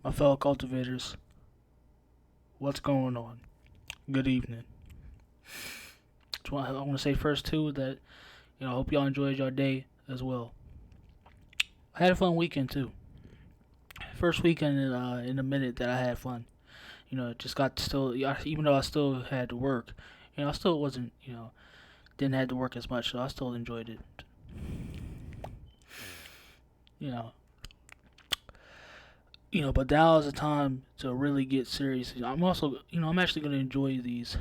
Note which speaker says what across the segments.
Speaker 1: My fellow cultivators, what's going on? Good evening. I want to say first too that I hope y'all enjoyed your day as well. I had a fun weekend too. First weekend in a minute that I had fun. Just got still even though I still had to work, I still wasn't didn't have to work as much, so I still enjoyed it. You know, but now is the time to really get serious. I'm actually gonna enjoy these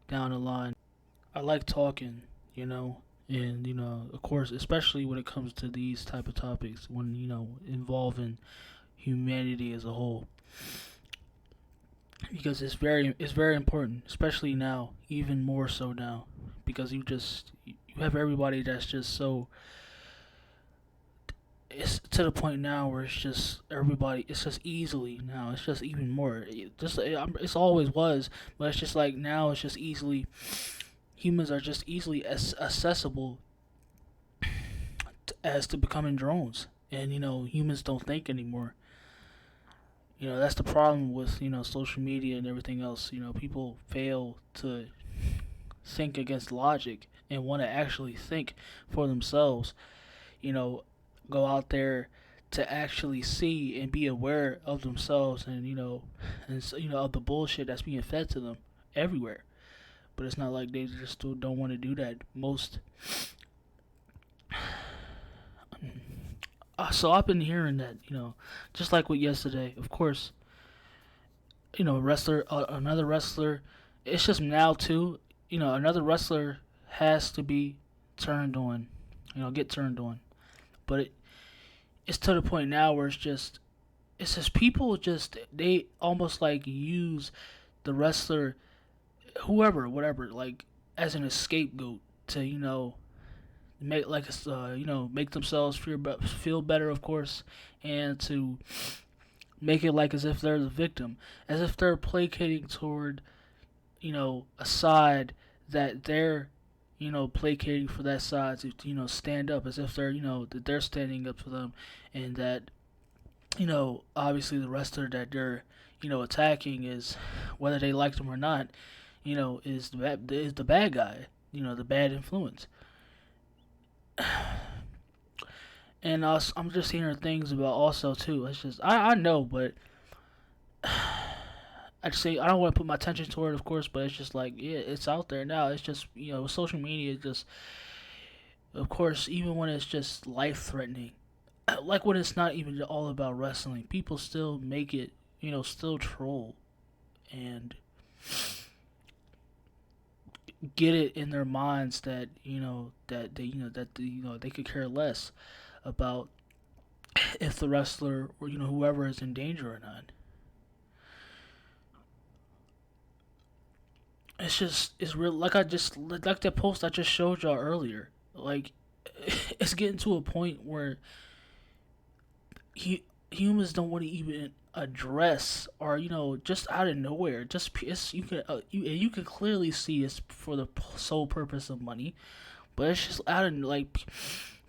Speaker 1: down the line. I like talking, and of course, especially when it comes to these type of topics, when involving humanity as a whole, because it's very important, especially now, even more so now, because you have everybody that's just so it's to the point now where it's just everybody. It's just easily now. It's just even more. It's always was, but it's just like now. It's just easily humans are just easily accessible as to becoming drones, and humans don't think anymore. That's the problem with social media and everything else. People fail to think against logic and want to actually think for themselves. You know, go out there to actually see and be aware of themselves, and of the bullshit that's being fed to them everywhere. But it's not like they just still don't want to do that. So I've been hearing that, just like with yesterday, of course, another wrestler. It's just now too, another wrestler has to be turned on, get turned on. But it's to the point now where it's just people just they almost like use the wrestler, whoever, whatever, like as an scapegoat to make like make themselves feel better, of course, and to make it like as if they're the victim, as if they're placating toward a side that they're placating for that side to stand up, as if that they're standing up for them, and that obviously the wrestler that they're attacking is, whether they like them or not, is the bad guy, the bad influence. And I'm just hearing things about also too. It's just I know, but I just say I don't want to put my attention toward it, of course. But it's just like, yeah, it's out there now. It's just social media. Just of course, even when it's just life threatening, like when it's not even all about wrestling, people still make it. Still troll and get it in their minds that they could care less about if the wrestler or whoever is in danger or not. It's real, like that post I just showed y'all earlier. Like it's getting to a point where humans don't want to even address, or just out of nowhere, just you can clearly see it's for the sole purpose of money, but it's just out of like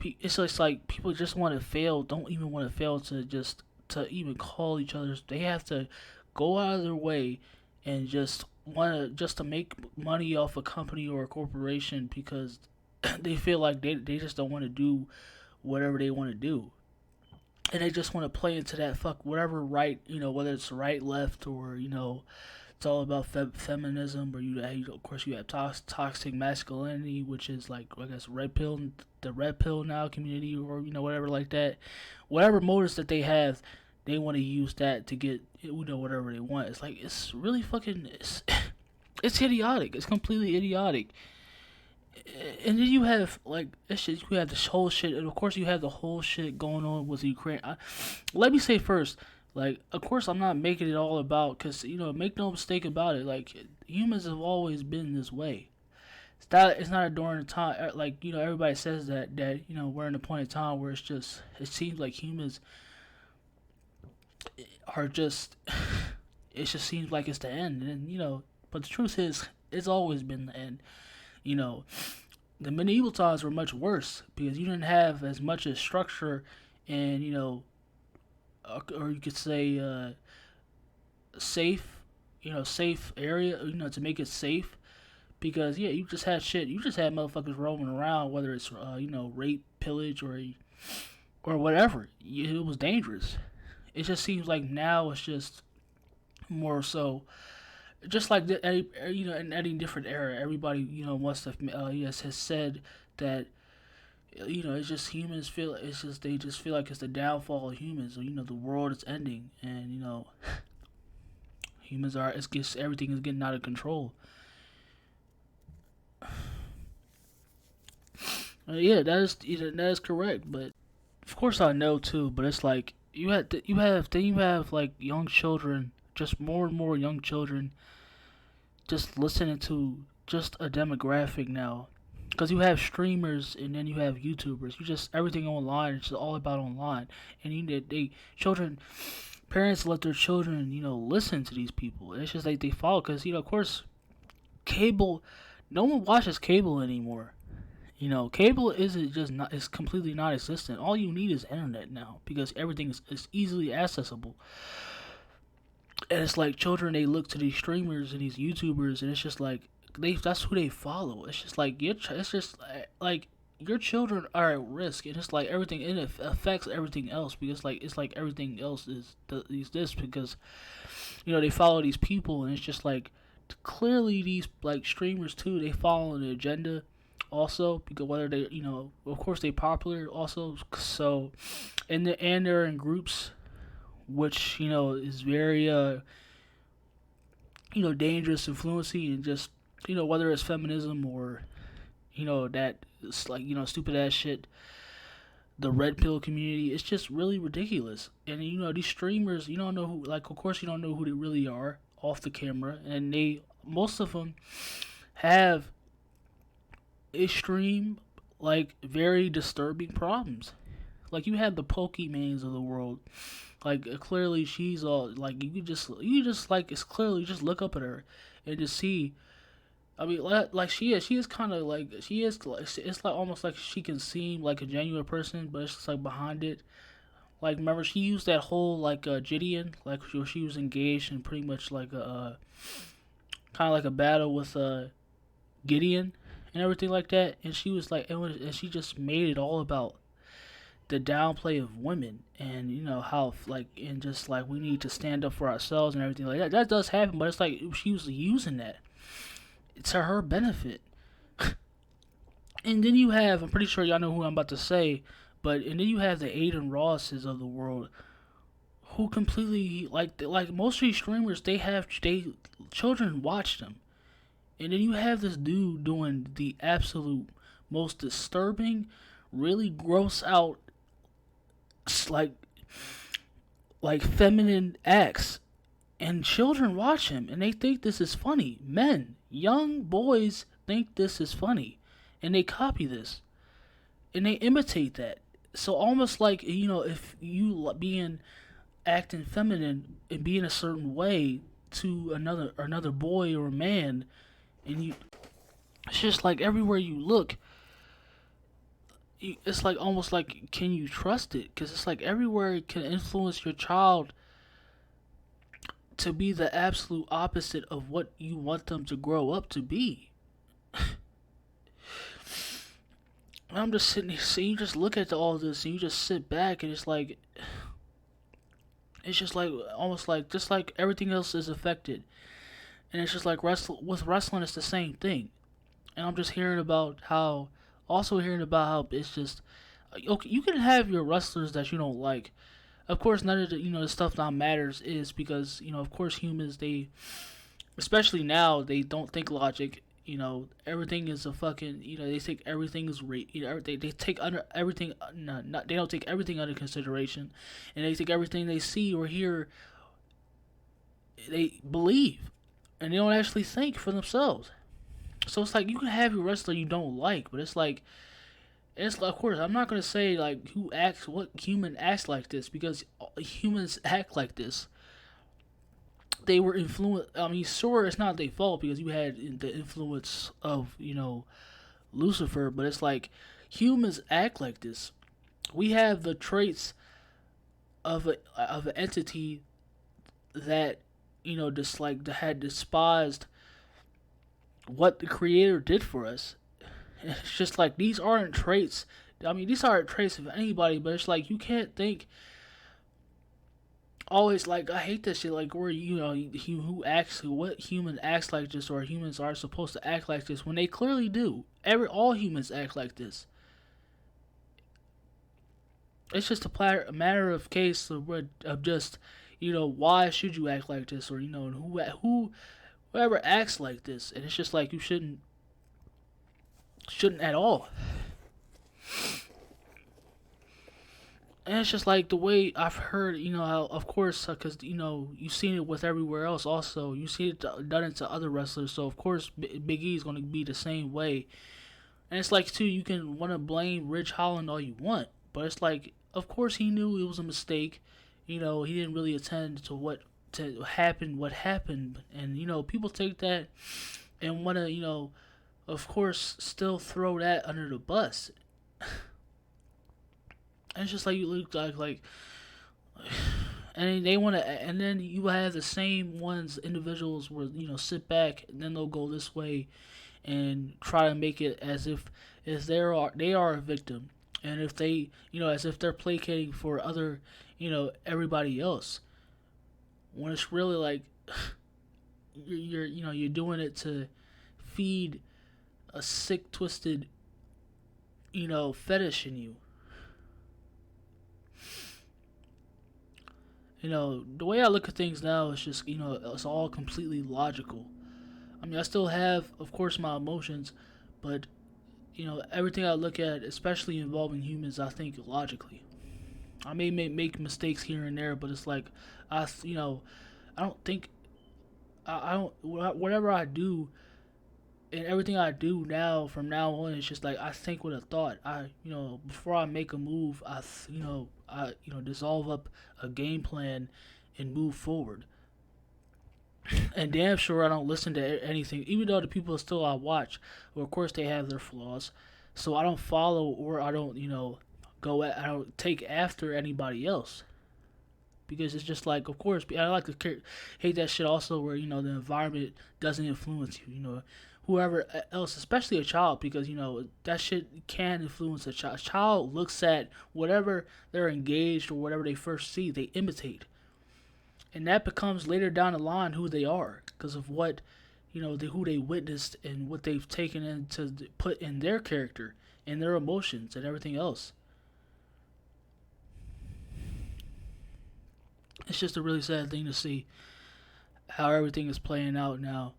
Speaker 1: it's just like people just want to fail, don't even want to fail to just to even call each other. They have to go out of their way and just to make money off a company or a corporation, because they feel like they just don't want to do whatever they want to do, and they just want to play into that fuck whatever right, whether it's right, left, or it's all about feminism, or of course you have toxic masculinity, which is like, I guess, the red pill now community, or whatever like that, whatever motives that they have, they want to use that to get whatever they want. It's like it's really fucking it's idiotic. It's completely idiotic. And then you have like this shit. You have this whole shit, and of course you have the whole shit going on with Ukraine. Let me say first, like, of course I'm not making it all about, because make no mistake about it. Like, humans have always been this way. It's not a during a time like everybody says that we're in a point in time where it seems like humans are just it just seems like it's the end, and but the truth is it's always been the end. You know, the medieval times were much worse because you didn't have as much as structure and or you could say safe, safe area, to make it safe. Because yeah, you just had motherfuckers roaming around, whether it's rape, pillage, or whatever. It was dangerous. It just seems like now it's just more so, just like in any different era, everybody wants to yes has said that it's just humans feel it's just they just feel like it's the downfall of humans. Or, the world is ending, and humans are it's gets everything is getting out of control. Yeah, that is correct. But of course I know too. But it's like you have like young children, just more and more young children, just listening to just a demographic now. Because you have streamers and then you have YouTubers. You just everything online. It's just all about online, and they children parents let their children listen to these people. It's just like they follow because of course cable. No one watches cable anymore. Cable isn't just not it's completely non-existent. All you need is internet now because everything is easily accessible. And it's like children they look to these streamers and these YouTubers, and it's just like that's who they follow. It's just like it's just like your children are at risk, and it's like everything and it affects everything else because it's like everything else is this because they follow these people, and it's just like clearly these like streamers too they follow an agenda also because whether they of course they popular also so and they're in groups which is very dangerous influency and just whether it's feminism or that it's like stupid ass shit, the red pill community. It's just really ridiculous. And these streamers, you don't know who, like, of course you don't know who they really are off the camera, and they most of them have extreme, like, very disturbing problems. Like you have the Pokemans of the world. Like clearly she's all like you just like it's clearly just look up at her and just see. I mean, like she is kind of like she is. It's like almost like she can seem like a genuine person, but it's just like behind it. Like remember, she used that whole like Gideon, like she was engaged in pretty much like a kind of like a battle with Gideon and everything like that, and she was like, and she just made it all about the downplay of women and how like and just like we need to stand up for ourselves and everything like that. That does happen, but it's like she was using that to her benefit. And then you have, I'm pretty sure y'all know who I'm about to say, but and then you have the Aiden Rosses of the world who completely like most of these streamers they children watch them, and then you have this dude doing the absolute most disturbing, really gross out like feminine acts, and children watch him and they think this is funny. Men, young boys think this is funny, and they copy this and they imitate that. So almost like if you being acting feminine and being a certain way to another boy or man, and it's just like everywhere you look, it's like almost like can you trust it? Because it's like everywhere it can influence your child to be the absolute opposite of what you want them to grow up to be. I'm just sitting here, so you just look at all this and you just sit back and it's just like almost like just like everything else is affected, and it's just like with wrestling it's the same thing, and I'm just hearing about how it's just okay. You can have your wrestlers that you don't like. Of course, none of the stuff that matters is because of course humans they especially now they don't think logic. Everything is a fucking. They think everything is they take under everything. No, not they don't take everything under consideration, and they think everything they see or hear they believe, and they don't actually think for themselves. So it's like you can have your wrestler you don't like, but it's like, of course I'm not gonna say like what human acts like this because humans act like this. They were influenced. I mean, sure, it's not their fault because you had the influence of Lucifer, but it's like humans act like this. We have the traits of an entity that just like had despised what the creator did for us. It's just like these aren't traits. I mean, these aren't traits of anybody, but it's like you can't think always like I hate this shit. Like where who acts what human acts like this or humans are supposed to act like this when they clearly do. All humans act like this. It's just a matter of case of just why should you act like this or whoever acts like this, and it's just like you shouldn't at all. And it's just like the way I've heard, how, of course, because you've seen it with everywhere else. Also, you see it done it to other wrestlers. So of course, Big E is going to be the same way. And it's like too, you can want to blame Rich Holland all you want, but it's like, of course, he knew it was a mistake. He didn't really attend to what happened, and people take that and want to, of course, still throw that under the bus. And it's just like you look like and they want to, and then you have the same individuals where sit back and then they'll go this way and try to make it as if they are a victim, and if they as if they're placating for other everybody else, when it's really like you're doing it to feed a sick, twisted fetish in you. The way I look at things now is just, it's all completely logical. I mean, I still have, of course, my emotions, but, everything I look at, especially involving humans, I think logically. I may make mistakes here and there, but it's like, I don't think, I don't, whatever I do, and everything I do now, from now on, it's just like, I think with a thought. Before I make a move, I dissolve up a game plan and move forward. And damn sure I don't listen to anything, even though the people still I watch, well, of course they have their flaws. So I don't follow or I don't, I don't take after anybody else. Because it's just like, of course, I like to hate that shit also where, the environment doesn't influence you, whoever else, especially a child, because that shit can influence a child. A child looks at whatever they're engaged or whatever they first see, they imitate, and that becomes later down the line who they are because of what who they witnessed and what they've taken in to put in their character and their emotions and everything else. It's just a really sad thing to see how everything is playing out now.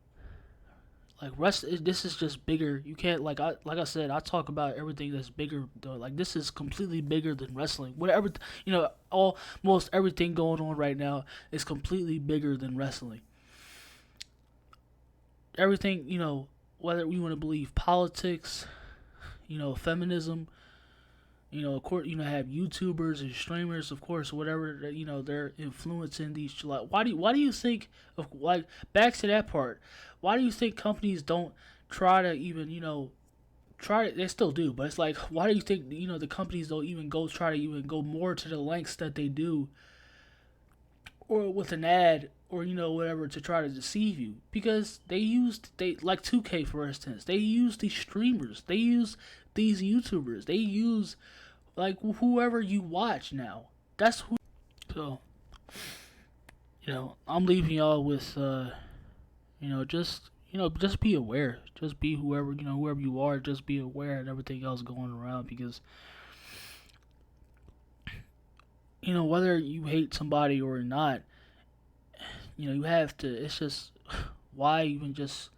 Speaker 1: Like this is just bigger. You can't like I said. I talk about everything that's bigger though. Like this is completely bigger than wrestling. Whatever almost everything going on right now is completely bigger than wrestling. Everything whether we want to believe politics, feminism, of course, have YouTubers and streamers, of course, whatever they're influencing these. Like, why do you think of like back to that part? Why do you think companies don't try to even try? They still do, but it's like why do you think the companies don't even try to even go more to the lengths that they do, or with an ad or whatever to try to deceive you? Because they like 2K for instance. They use these streamers. They use these YouTubers. They use like whoever you watch now. That's who. So I'm leaving y'all with just be aware. Just be whoever you are. Just be aware of everything else going around because whether you hate somebody or not, you have to. It's just why even just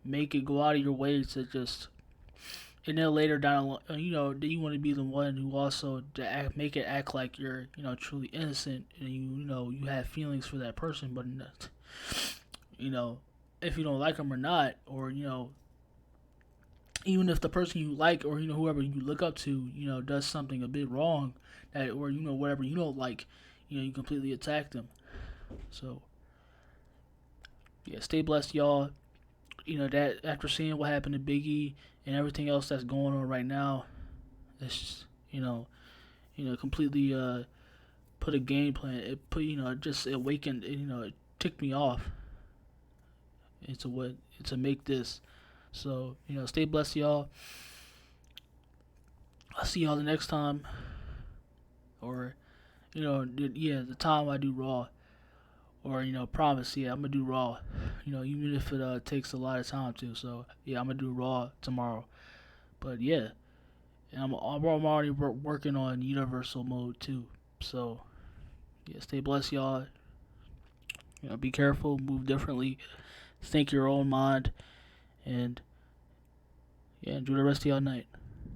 Speaker 1: make it go out of your way to just. And then later down, then you want to be the one who also make it act like you're, truly innocent, and you have feelings for that person, but if you don't like them or not, or even if the person you like or whoever you look up to, does something a bit wrong, that or whatever you don't like, you completely attack them. So yeah, stay blessed, y'all. That after seeing what happened to Big E and everything else that's going on right now, it's just, completely put a game plan. It put it just it awakened. It ticked me off. It's a what? It's a make this. So stay blessed, y'all. I'll see y'all the next time, or yeah, the time I do Raw, or promise, yeah, I'm gonna do Raw. Even if it takes a lot of time to. So yeah, I'm gonna do Raw tomorrow. But yeah, and I'm already working on Universal mode too. So yeah, stay blessed, y'all. Be careful, move differently, think your own mind, and yeah, enjoy the rest of y'all night.